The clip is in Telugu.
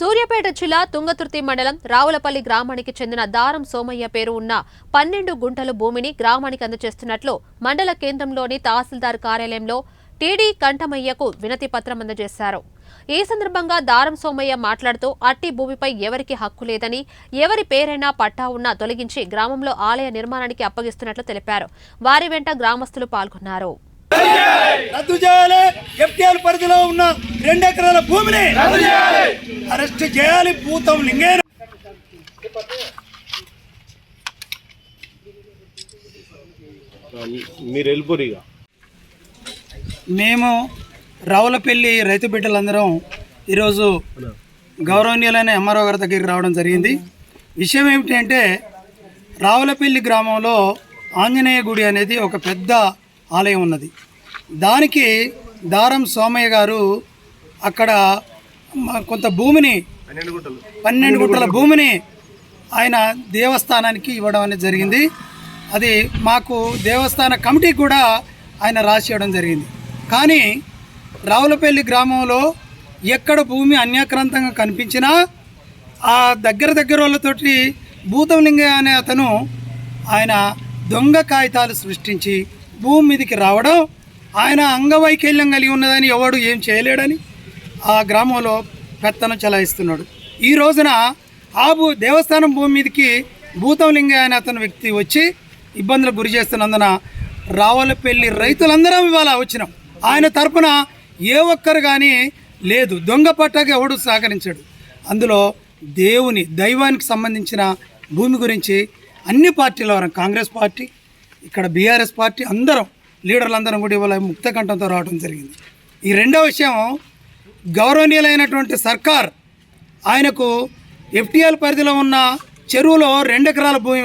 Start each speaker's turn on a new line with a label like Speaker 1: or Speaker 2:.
Speaker 1: సూర్యాపేట జిల్లా తుంగతుర్తి మండలం రావులపల్లి గ్రామానికి చెందిన దారం సోమయ్య పేరు ఉన్న 12 గుంటల భూమిని గ్రామానికి అందజేస్తున్నట్లు మండల కేంద్రంలోని తహసీల్దార్ కార్యాలయంలో టీడీ కంఠమయ్యకు వినతి పత్రం అందజేశారు. ఈ సందర్భంగా దారం సోమయ్య మాట్లాడుతూ అట్టి భూమిపై ఎవరికి హక్కు లేదని, ఎవరి పేరైనా పట్టా ఉన్నా తొలగించి గ్రామంలో ఆలయ నిర్మాణానికి అప్పగిస్తున్నట్లు తెలిపారు. వారి వెంట గ్రామస్తులు పాల్గొన్నారు.
Speaker 2: రద్దు చేయాలి. ఎఫ్టీఎల్ పరిధిలో ఉన్న 2 ఎకరాల భూమిని అరెస్ట్ చేయాలి. భూతం లింగేన
Speaker 3: మీరు వెళ్ళిపోరిగా.
Speaker 2: మేము రావులపల్లి రైతు బిడ్డలందరం ఈరోజు గౌరవనీయులైన ఎంఆర్ఓ గారి దగ్గరికి రావడం జరిగింది. విషయం ఏమిటంటే, రావులపల్లి గ్రామంలో ఆంజనేయ గుడి అనేది ఒక పెద్ద ఆలయం ఉన్నది. దానికి దారం సోమయ్య గారు అక్కడ కొంత భూమిని 12 గుంటల భూమిని ఆయన దేవస్థానానికి ఇవ్వడం అనేది జరిగింది. అది మాకు దేవస్థాన కమిటీకి కూడా ఆయన రాసి ఇవ్వడం జరిగింది. కానీ రావులపల్లి గ్రామంలో ఎక్కడ భూమి అన్యాక్రాంతంగా కనిపించినా ఆ దగ్గర వాళ్ళతోటి భూతం లింగయ్య అనే అతను ఆయన దొంగ కాగితాలు సృష్టించి భూమి మీదకి రావడం, ఆయన అంగవైకల్యం కలిగి ఉన్నదని ఎవడు ఏం చేయలేడని ఆ గ్రామంలో పెత్తనం చెలాయిస్తున్నాడు. ఈ రోజున దేవస్థానం భూమి మీదకి భూతం లింగయ్య అనే అతను వ్యక్తి వచ్చి ఇబ్బందులకు గురి చేస్తున్నందున రావులపల్లి రైతులందరం ఇవాళ వచ్చినాం. ఆయన తరపున ఏ ఒక్కరు కానీ లేదు. దొంగ పట్టాకి ఎవడు సహకరించాడు. అందులో దైవానికి సంబంధించిన భూమి గురించి అన్ని పార్టీల వారు, కాంగ్రెస్ పార్టీ, ఇక్కడ బీఆర్ఎస్ పార్టీ అందరం లీడర్లందరం కూడా ఇవాళ ముక్త కంఠంతో రావడం జరిగింది. ఈ రెండవ విషయం, గౌరవనీయులైనటువంటి సర్కార్ ఆయనకు ఎఫ్టీఎల్ పరిధిలో ఉన్న చెరువులో 2 ఎకరాల భూమి